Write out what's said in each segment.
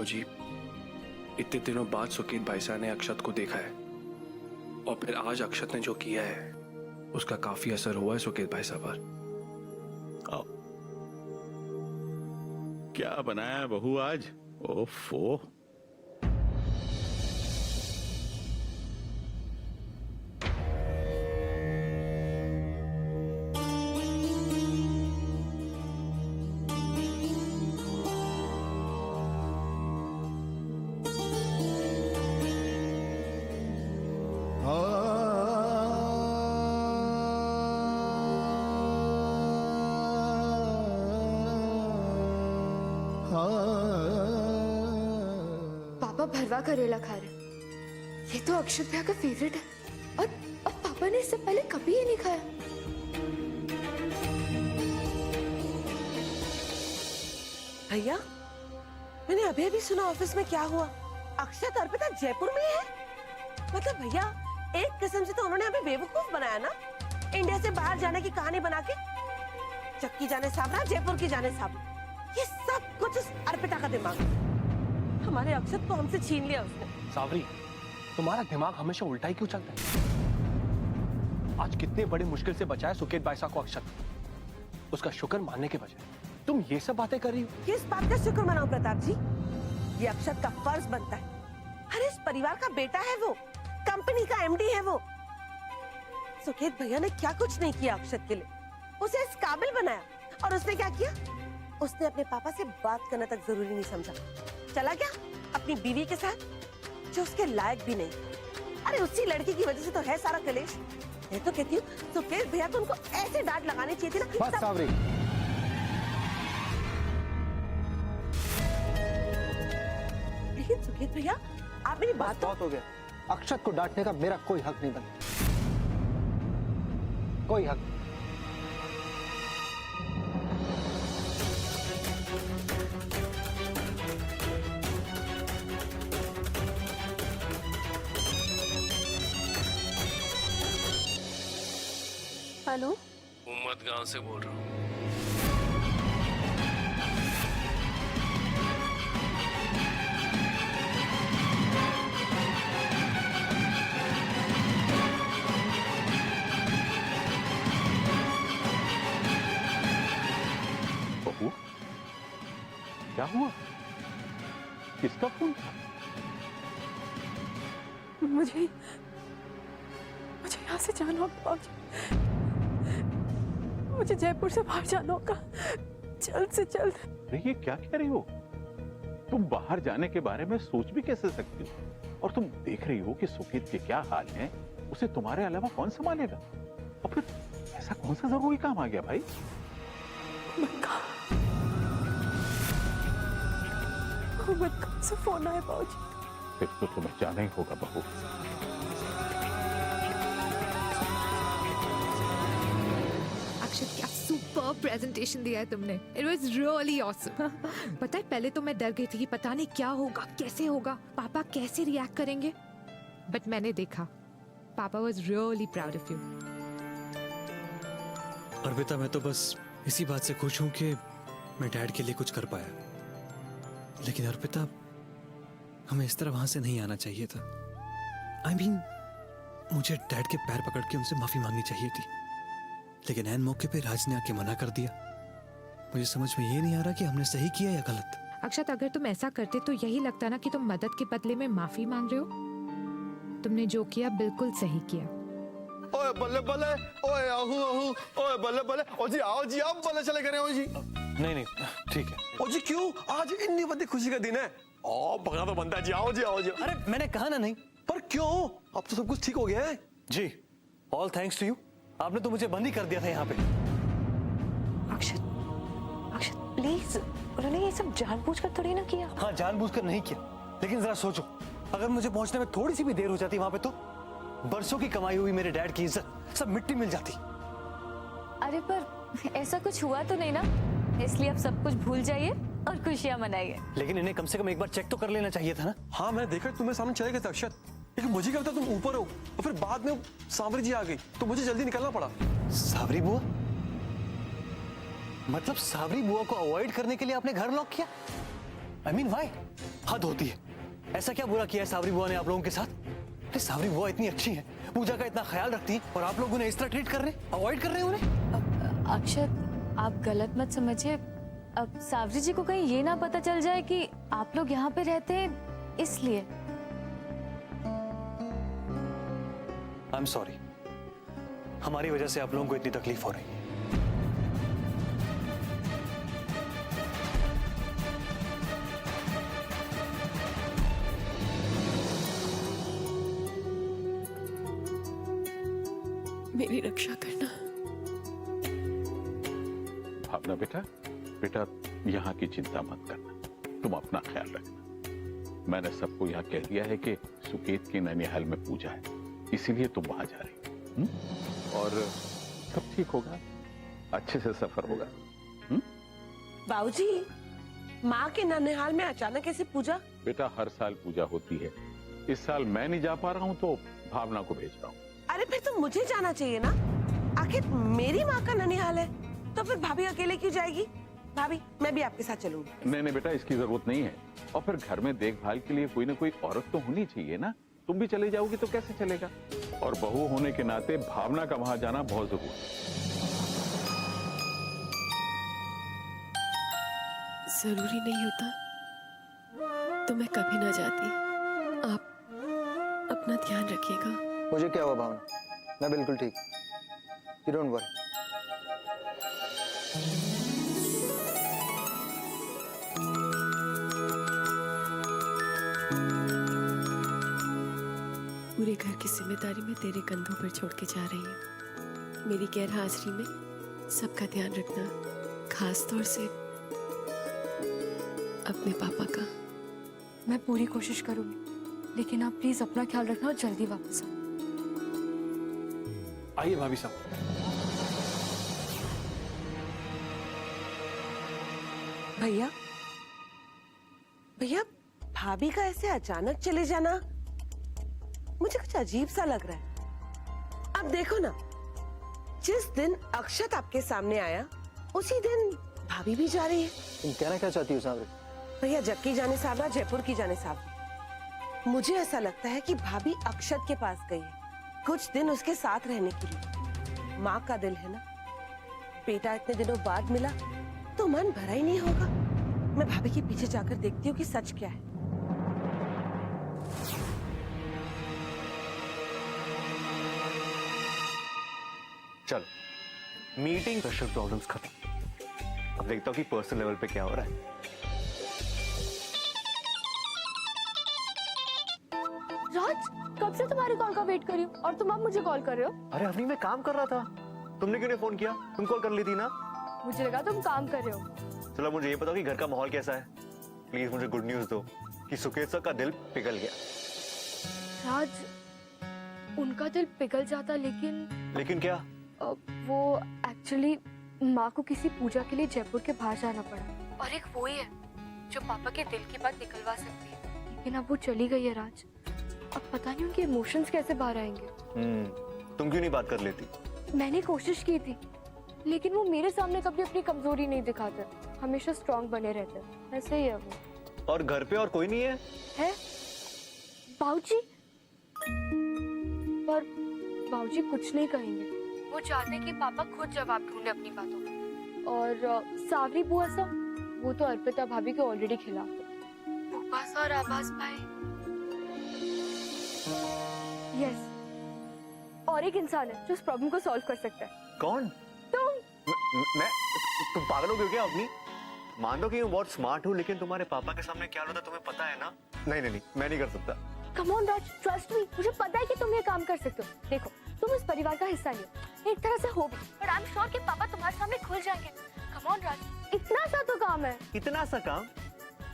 भाऊजी, इतने दिनों बाद सुकीत भाई साहब ने अक्षत को देखा है और फिर आज अक्षत ने जो किया है उसका काफी असर हुआ है सुकीत भाई साहब पर। क्या बनाया है बहू आज? ओफो, पापा भरवा करेला खा रहे। ये तो अक्षत भैया का फेवरेट है और अब पापा ने इससे पहले कभी ये नहीं खाया। भैया, मैंने अभी अभी सुना ऑफिस में क्या हुआ। अक्षत अर्पिता जयपुर में है। मतलब भैया, एक किस्म से तो उन्होंने हमें बेवकूफ बनाया ना, इंडिया से बाहर जाने की कहानी बना के। चक्की जाने साबरा, जयपुर की जाने साबरा, ये सब कुछ उस अर्पिता का दिमाग। हमारे अक्षत को हमसे छीन लिया उसने। सावरी, तुम्हारा दिमाग हमेशा उल्टा ही क्यों चलता है? आज कितने बड़े मुश्किल से बचाया सुकेत भाई साहब को अक्षत, उसका शुक्र मानने के बजाय तुम ये सब बातें कर रही हो। किस बात का शुक्र मनाऊं प्रताप जी? ये अक्षत का फर्ज बनता है। अरे इस परिवार का बेटा है वो, कंपनी का एमडी है वो। सुकेत भैया ने क्या कुछ नहीं किया अक्षत के लिए, उसे इस काबिल बनाया। और उसने क्या किया? उसने अपने पापा से बात करना तक जरूरी नहीं समझा, चला गया अपनी बीवी के साथ, जो उसके लायक भी नहीं। अरे उसी लड़की की वजह से तो है सारा कलेश। मैं तो कहती हूँ सुकेत भैया को उनको ऐसे डांट लगानी चाहिए थी ना। बस सावरी, लेकिन सुकेत भैया, आप मेरी बात तो... बहुत हो गया। अक्षत को डांटने का मेरा कोई हक नहीं बनता, कोई हक। हेलो, उम्मत गांव से बोल रहा हूँ। बहू, क्या हुआ? किसका फोन था? मुझे यहाँ से जाना होगा, मुझे जयपुर से बाहर जाना होगा, जल्द से जल्द। अरे ये क्या कह रही हो? तुम बाहर जाने के बारे में सोच भी कैसे सकती हो? और तुम देख रही हो कि सुकेत के क्या हाल हैं, उसे तुम्हारे अलावा कौन संभालेगा? और फिर ऐसा कौन सा जरूरी काम आ गया भाई? कब से फोन आया बाबूजी? फिर तो तुम्हें जाना ही होगा बहू। अक्षत, क्या सुपर प्रेजेंटेशन दिया है तुमने। It was really awesome. पता है, पहले तो मैं डर गई थी कि पता नहीं क्या होगा, कैसे होगा, पापा कैसे रिएक्ट करेंगे, बट मैंने देखा पापा was really proud of you. Arpita, मैं तो बस इसी बात से खुश हूँ कि मैं डैड के लिए कुछ कर पाया। लेकिन अर्पिता, हमें इस तरह वहां से नहीं आना चाहिए था। I mean, मुझे डैड के पैर पकड़ के उनसे माफी मांगनी चाहिए थी, लेकिन ऐन मौके पे राज ने आके मना कर दिया। मुझे समझ में ये नहीं आ रहा कि हमने सही किया या गलत। अक्षत, अगर तुम ऐसा करते तो यही लगता ना कि तुम मदद के बदले में माफी मांग रहे हो। तुमने जो किया बिल्कुल सही किया। ओए बल्ले बल्ले, ओए आहू आहू, ओए बल्ले बल्ले। ओ जी आओ जी, आप बल्ले चले करें। ओ जी नहीं, ठीक है। ओ जी क्यों? आज इतनी बड़ी खुशी का दिन है। ओ पकड़ा तो बनता है जी। आओ जी आओ जी। अरे मैंने कहा ना नहीं। पर क्यों? अब तो सब कुछ ठीक हो गया है जी, ऑल थैंक्स टू यू। आपने तो मुझे बंद ही कर दिया था यहाँ पे। अक्षत, अक्षत प्लीज, उन्होंने ये सब जानबूझकर थोड़ी ना किया। हाँ, जानबूझकर नहीं किया, लेकिन जरा सोचो, अगर मुझे पहुंचने में थोड़ी सी भी देर हो जाती वहां पे तो बरसों की कमाई हुई मेरे डैड की इज्जत सब मिट्टी मिल जाती। अरे पर ऐसा कुछ हुआ तो नहीं ना, इसलिए आप सब कुछ भूल जाइए और खुशियां मनाइए। लेकिन इन्हें कम से कम एक बार चेक तो कर लेना चाहिए था ना। हाँ मैंने देखा तुम्हें सामने चले गए थे अक्षत, लेकिन मुझे क्या पता तुम ऊपर हो। और फिर बाद में सांवरी जी आ गई तो मुझे जल्दी निकलना पड़ा। सावरी बुआ? मतलब सावरी बुआ को अवॉइड करने के लिए आपने घर लॉक किया? I mean, why? हद होती है। ऐसा क्या बुरा किया है सावरी बुआ ने आप लोगों के साथ? अरे सावरी बुआ इतनी अच्छी है, पूजा का इतना ख्याल रखती है, और आप लोग उन्हें इस तरह ट्रीट कर रहे हैं, अवॉइड कर रहे हैं उन्हें। अक्षत, आप गलत मत समझिए। अब सावरी जी को कहीं ये ना पता चल जाए कि आप लोग यहाँ पे रहते हैं इसलिए। आई एम सॉरी, हमारी वजह से आप लोगों को इतनी तकलीफ हो रही है। मेरी रक्षा करना। भावना बेटा, बेटा यहाँ की चिंता मत करना, तुम अपना ख्याल रखना। मैंने सबको यहाँ कह दिया है कि सुकेत की नैनीहाल में पूजा है, इसीलिए तुम वहां जा रही हो। और सब ठीक होगा, अच्छे से सफर होगा। बाबूजी, माँ के ननिहाल में अचानक ऐसे पूजा? बेटा हर साल पूजा होती है, इस साल मैं नहीं जा पा रहा हूँ तो भावना को भेज रहा हूँ। अरे फिर तो मुझे जाना चाहिए ना, आखिर मेरी माँ का ननिहाल है, तो फिर भाभी अकेले क्यों जाएगी? भाभी, मैं भी आपके साथ चलूंगी। नहीं नहीं बेटा, इसकी जरूरत नहीं है। और फिर घर में देखभाल के लिए कोई ना कोई औरत तो होनी चाहिए ना। तुम भी चले जाओगी तो कैसे चलेगा? और बहू होने के नाते भावना का वहां जाना बहुत जरूरी है। जरूरी नहीं होता तो मैं कभी ना जाती। आप अपना ध्यान रखिएगा। मुझे क्या हुआ भावना, मैं बिल्कुल ठीक। You don't worry. पूरे घर की जिम्मेदारी मैं तेरे कंधों पर छोड़ के जा रही हूँ। मेरी गैर हाजिरी में सबका ध्यान रखना, खास तौर से अपने पापा का। मैं पूरी कोशिश करूंगी, लेकिन आप प्लीज अपना ख्याल रखना और जल्दी वापस आओ। आइए भाभी साहब। भैया, भैया, भाभी का ऐसे अचानक चले जाना मुझे कुछ अजीब सा लग रहा है। अब देखो ना, जिस दिन अक्षत आपके सामने आया उसी दिन भाभी भी जा रही है। तुम कहना क्या चाहती हो सावरी? भैया, जक्की जाने सावरा, जयपुर की जाने सावरा। मुझे ऐसा लगता है कि भाभी अक्षत के पास गई है कुछ दिन उसके साथ रहने के लिए। माँ का दिल है ना, बेटा इतने दिनों बाद मिला तो मन भरा ही नहीं होगा। मैं भाभी के पीछे जाकर देखती हूँ कि सच क्या है। चल, मीटिंग प्रेशर प्रॉब्लम्स खत्म। अब देखता हूँ कि पर्सनल लेवल पे क्या हो रहा है। राज, कब से तुम्हारी कॉल का वेट कर रही हूँ और तुम अब मुझे कॉल कर रहे हो? अरे अवनी, मैं काम कर रहा था, तुमने क्यों नहीं फोन किया? तुम कॉल कर ली थी ना। मुझे लगा तुम काम कर रहे हो। चलो मुझे ये बताओ कि घर का माहौल कैसा है। प्लीज मुझे गुड न्यूज दो कि सुकेत सर का दिल पिघल गया। राज, उनका दिल पिघल जाता, लेकिन क्या? वो एक्चुअली माँ को किसी पूजा के लिए जयपुर के बाहर जाना पड़ा, और एक वो ही है जो पापा के दिल की बात निकलवा सकती है। लेकिन अब वो चली गई है राज। अब पता नहीं उनके इमोशंस कैसे बाहर आएंगे। तुम क्यों नहीं बात कर लेती? मैंने कोशिश की थी, लेकिन वो मेरे सामने कभी अपनी कमजोरी नहीं दिखाते, हमेशा स्ट्रांग बने रहते। ऐसे ही है वो। और घर पे और कोई नहीं है? है बाबूजी, पर बाबूजी कुछ नहीं कहेंगे। वो चाहते कि पापा खुद जवाब ढूंढे अपनी बातों का। और सावरी बुआ सा, वो तो अर्पिता भाभी के ऑलरेडी खिलाफ है। भूपा सा और आवाज भाई, यस, और एक इंसान है जो इस प्रॉब्लम को सॉल्व कर सकता है। कौन? तुम। मैं? तुम पागल हो गए क्या अपनी? मान लो कि मैं बहुत स्मार्ट हूँ, लेकिन तुम्हारे पापा के सामने क्या होता तुम्हें पता है ना। नहीं नहीं नहीं, मैं नहीं कर सकता। कम ऑन राज, ट्रस्ट मी, मुझे पता है कि तुम ये काम कर सकते हो। देखो, तुम इस परिवार का हिस्सा नहीं हो, एक तरह से हो भी, पर आई एम श्योर कि पापा तुम्हारे सामने खुल जाएंगे। कम ऑन राज, इतना सा तो काम है। इतना सा काम?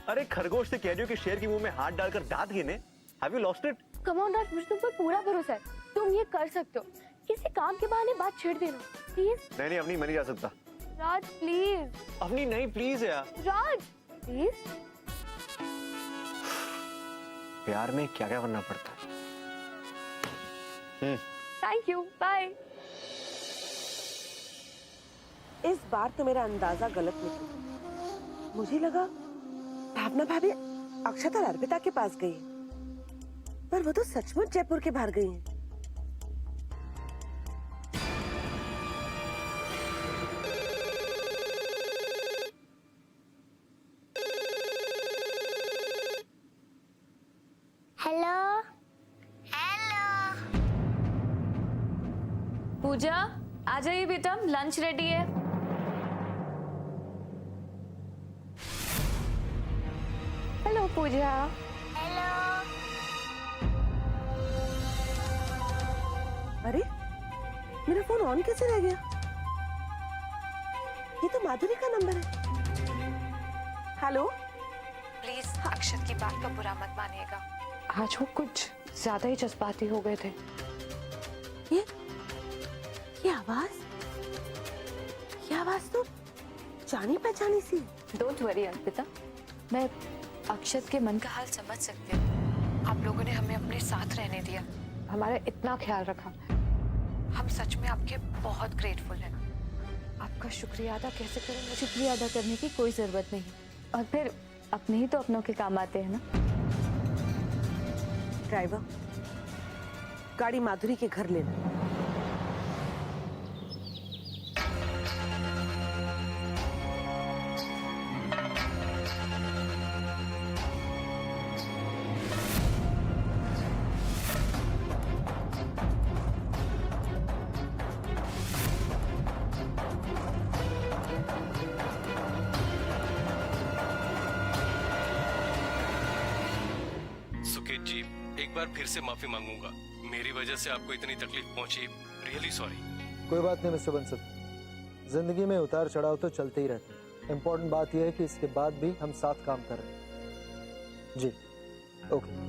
अरे खरगोश से कह रही हो कि शेर के मुंह में हाथ डालकर दांत गिने? Have you lost it? Come on Raj, मुझे तुम पर पूरा भरोसा है, तुम ये कर सकते हो। किसी काम के बहाने बात छेड़ देना प्लीज। नहीं नहीं अवनी, मैं नहीं जा सकता। राज प्लीज। अवनी नहीं, प्लीज यार। राज प्लीज। प्यार में क्या क्या करना पड़ता है। Thank you, bye. इस बार तो मेरा अंदाजा गलत निकला। मुझे लगा भावना भाभी अक्षत और अर्पिता के पास गई है। पर वो तो सचमुच जयपुर के बाहर गई हैं। हेलो हेलो पूजा, आ जाइए बेटा, लंच रेडी है। हेलो पूजा। अरे मेरा फोन ऑन कैसे रह गया? ये तो माधुरी का नंबर है। हेलो, प्लीज अक्षत की बात का बुरा मत मानिएगा। आज वो कुछ ज्यादा ही जज्बाती हो गए थे। ये आवाज तो जानी पहचानी सी। डोंट वरी अर्पिता, मैं अक्षत के मन का हाल समझ सकती हूँ। आप लोगों ने हमें अपने साथ रहने दिया, हमारा इतना ख्याल रखा। हम सच में आपके बहुत ग्रेटफुल हैं। आपका शुक्रिया अदा कैसे करूं मुझे? शुक्रिया अदा करने की कोई जरूरत नहीं, और फिर अपने ही तो अपनों के काम आते हैं ना। ड्राइवर, गाड़ी माधुरी के घर लेना। सुकेत जी, एक बार फिर से माफी मांगूंगा। मेरी वजह से आपको इतनी तकलीफ पहुंची, रियली सॉरी। कोई बात नहीं मिस्टर बंसल, जिंदगी में उतार चढ़ाव तो चलते ही रहते हैं। इम्पोर्टेंट बात यह है कि इसके बाद भी हम साथ काम कर रहे हैं। जी ओके।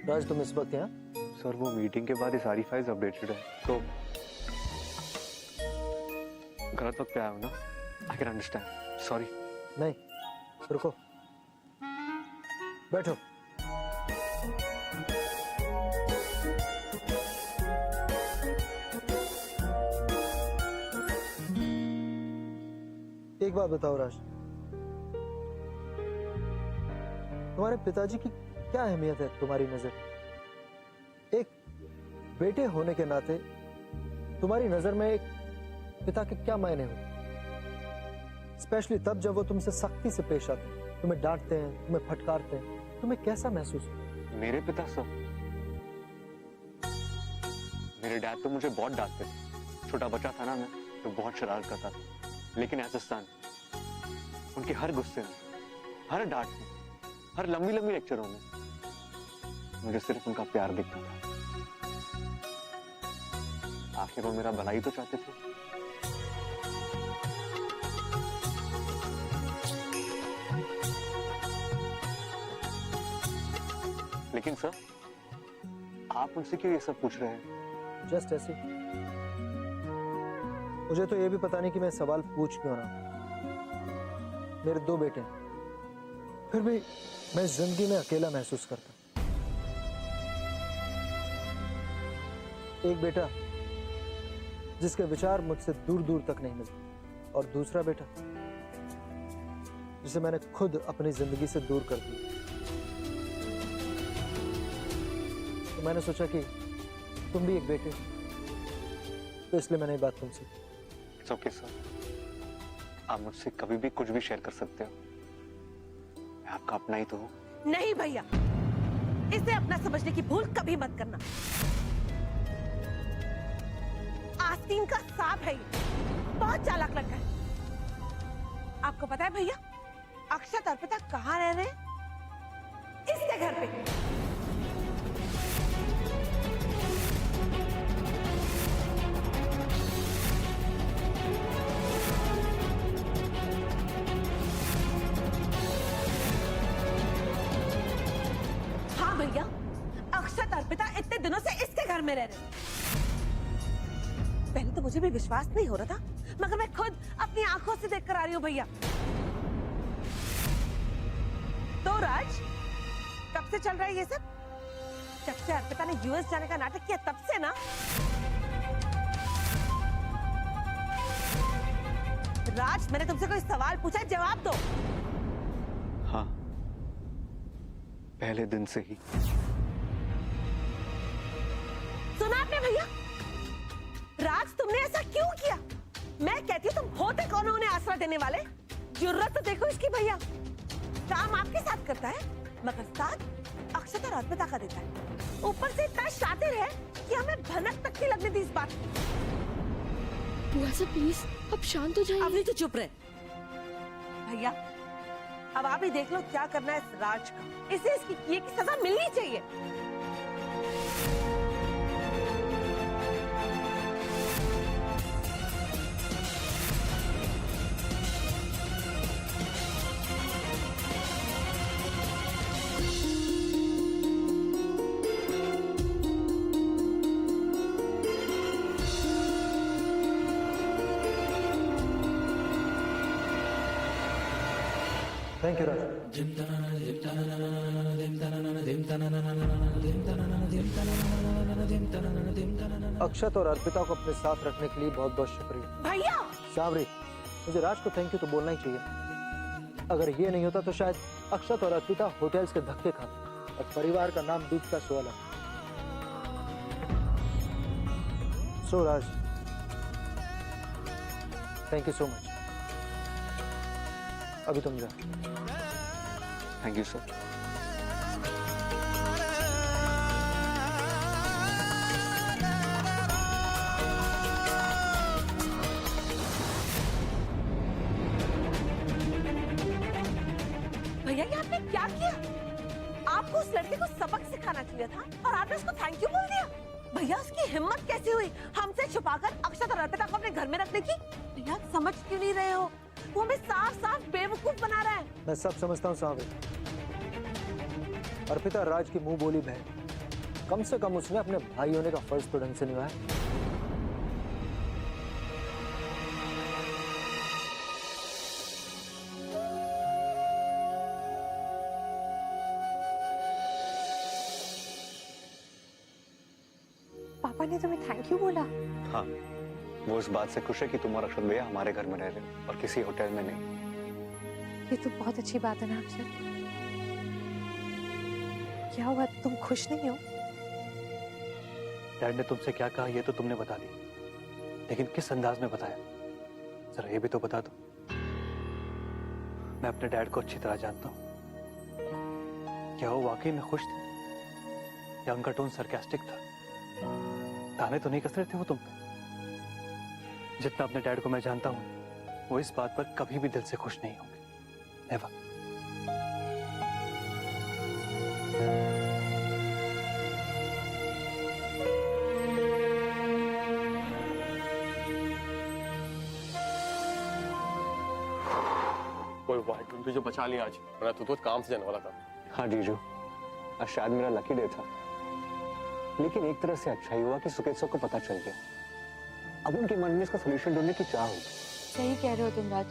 राज, तुम इस वक्त यहाँ? सर वो मीटिंग के बाद ये सारी फाइल्स अपडेटेड है, तो गलत वक्त पे आया हूँ ना। I can understand, sorry. नहीं, रुको, बैठो। एक बात बताओ राज, तुम्हारे पिताजी की क्या अहमियत है तुम्हारी नजर? एक बेटे होने के नाते तुम्हारी नजर में एक पिता के क्या मायने हो? स्पेशली तब जब वो तुमसे सख्ती से पेश आते हैं, तुम्हें डांटते हैं, तुम्हें फटकारते हैं, तुम्हें कैसा महसूस होता? मेरे पिता सर, मेरे डैड तो मुझे बहुत डांटते थे। छोटा बच्चा था ना मैं, तो बहुत शरारत करता था। लेकिन एज अ सन, उनके हर गुस्से में, हर डांट में, हर लंबी लंबी लेक्चरों में मुझे सिर्फ उनका प्यार दिखता था। आखिर वो मेरा भलाई तो चाहते थे। लेकिन सर, आप मुझसे क्यों ये सब पूछ रहे हैं? जस्ट ऐसे। मुझे तो ये भी पता नहीं कि मैं सवाल पूछ क्यों रहा हूं। मेरे 2 बेटे हैं, फिर भी मैं जिंदगी में अकेला महसूस करता। एक बेटा जिसके विचार मुझसे दूर दूर तक नहीं मिलते, और दूसरा बेटा जिसे मैंने खुद अपनी जिंदगी से दूर कर दिया। तो मैंने सोचा कि तुम भी एक बेटे, तो इसलिए मैंने ये बात तुमसे। इट्स ओके सर, आप मुझसे कभी भी कुछ भी शेयर कर सकते हो। मैं आपका अपना ही तो हूँ। नहीं भैया, इसे अपना समझने की भूल कभी मत करना। आस्तीन का सांप है ये, बहुत चालाक लड़का है। आपको पता है भैया, अक्षत अर्पिता कहाँ रह रहे हैं? इसके घर पे। हाँ भैया, अक्षत अर्पिता इतने दिनों से इसके घर में रह रहे हो। पहले तो मुझे भी विश्वास नहीं हो रहा था, मगर मैं खुद अपनी आंखों से देखकर आ रही हूँ भैया। तो राज, कब से चल रहा है ये सब? जब से अर्पिता ने यूएस जाने का नाटक किया तब से ना? राज, मैंने तुमसे कोई सवाल पूछा, जवाब दो। हाँ, पहले दिन से ही। सुना आपने भैया? राज, तुमने ऐसा क्यों किया? मैं कहती हूँ तुम होते कौन हो उन्हें आसरा देने वाले? जरूरत तो देखो इसकी भैया। काम आपके साथ करता है, मगर साथ अक्षत और अर्पिता का देता है। ऊपर से इतना शातिर है कि हमें भनक तक नहीं लगने दी इस बात की। बुआ साहब प्लीज अब शांत हो जाइए। अब नहीं तो चुप रहे भैया। अब आप ही देख लो क्या करना है इस राज का। इसे इसकी किए की सजा मिलनी चाहिए। थैंक यू राज। अक्षत और अर्पिता को अपने साथ रखने के लिए बहुत बहुत शुक्रिया। भैया सावरी, मुझे राज को थैंक यू तो बोलना ही चाहिए। अगर ये नहीं होता तो शायद अक्षत और अर्पिता होटल्स के धक्के खाते और परिवार का नाम डूबता सोला। सो राज, थैंक यू सो मच। अभी तुम जाओ। Thank you sir. भैया, ये आपने क्या किया? आपको उस लड़के को सबक सिखाना चाहिए था और आपने उसको थैंक यू बोल दिया। भैया, उसकी हिम्मत कैसी हुई हमसे छुपाकर अक्षत और अर्पिता को अपने घर में रखने की? भैया, समझ क्यों नहीं रहे हो? वो हमें साफ साफ बेवकूफ बना रहा है। मैं सब समझता हूँ सावरी। अर्पिता राज की मुंह बोली बहन, कम से कम उसने अपने भाई होने का फर्ज तो ढंग से निभाया। पापा ने तुम्हें थैंक यू बोला? हाँ, वो इस बात से खुश है कि तुम और अक्षत भैया हमारे घर में रह रहे हो और किसी होटल में नहीं। ये तो बहुत अच्छी बात है ना अक्षत। क्या हुआ, तुम खुश नहीं हो? डैड ने तुमसे क्या कहा ये तो तुमने बता दिया, लेकिन किस अंदाज में बताया जरा ये भी तो बता दो। मैं अपने डैड को अच्छी तरह जानता हूँ। क्या वो वाकई में खुश थे या उनका टोन सरकास्टिक था? ताने तो नहीं कस रहे थे वो तुम पे? जितना अपने डैड को मैं जानता हूँ वो इस बात पर कभी भी दिल से खुश नहीं होंगे। नेवर। कोई वाहिगुरु जो बचा लिया आज, वरना तो काम से जाने वाला था। हाँ जीजू, आज शायद मेरा लकी डे था, लेकिन एक तरह से अच्छा ही हुआ कि सुकेत सर को पता चल गया। अब उनके मन में इसका सोल्यूशन ढूंढने की चाह होगी। सही कह रहे हो तुम राज।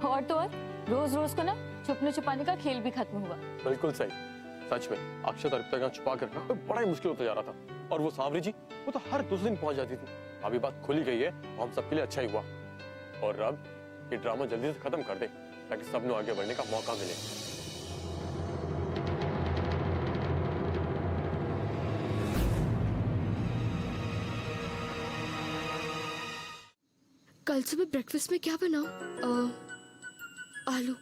और तो और रोज रोज को ना छुपने छुपाने का खेल भी खत्म हुआ। बिल्कुल सही, सच में अक्षत अर्पिता का छुपा कर रखना बड़ा ही मुश्किल होता जा रहा था। और वो सावरी जी, वो तो हर दूसरे दिन पहुंच जाती थी। अभी बात खुली गई है, हम सबके लिए अच्छा ही हुआ। और अब ये ड्रामा जल्दी से खत्म कर दे ताकि सबने आगे बढ़ने का मौका मिले। कल सुबह ब्रेकफास्ट में क्या बनाऊं? आलू।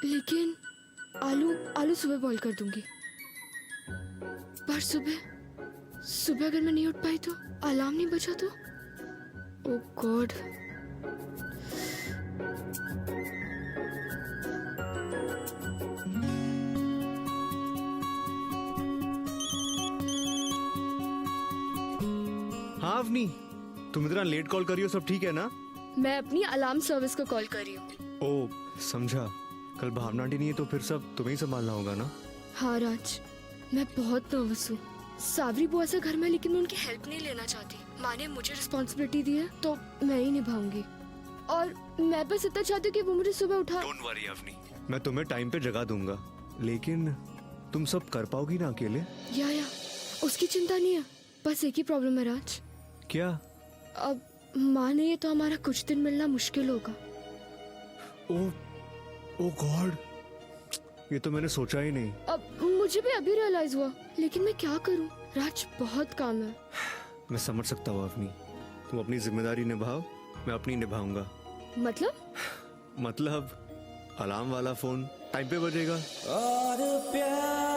लेकिन आलू सुबह बॉईल कर दूंगी। पर सुबह अगर मैं नहीं उठ पाई तो, अलार्म नहीं बजा तो? ओह गॉड। हाँ अवनी, तुम इतना लेट कॉल कर रही हो, सब ठीक है ना? मैं अपनी अलार्म सर्विस को कॉल कर रही हूँ। ओह समझा। कल भावना आंटी नहीं है तो फिर सब तुम्हें ही संभालना होगा ना? हाँ राज, मैं बहुत नर्वस हूँ। सावरी बुआ से घर में, लेकिन मैं उनकी हेल्प नहीं लेना चाहती। माँ ने मुझे रिस्पॉन्सिबिलिटी दी है तो मैं ही निभाऊंगी। और मैं बस इतना चाहती हूँ कि वो मुझे सुबह उठा। डोंट वरी अवनी, मैं तुम्हें टाइम पे जगा दूंगा, लेकिन तुम सब कर पाओगी ना अकेले? या उसकी चिंता नहीं है, बस एक ही प्रॉब्लम है राज। क्या? अब माँ ने ये तो हमारा कुछ दिन मिलना मुश्किल होगा। ओ गॉड, ये तो मैंने सोचा ही नहीं। अब मुझे भी अभी रियलाइज हुआ, लेकिन मैं क्या करूं राज, बहुत काम है। मैं समझ सकता हूँ अवनी, तुम अपनी जिम्मेदारी निभाओ, मैं अपनी निभाऊंगा। मतलब अलार्म वाला फोन टाइम पे बजेगा। और प्यार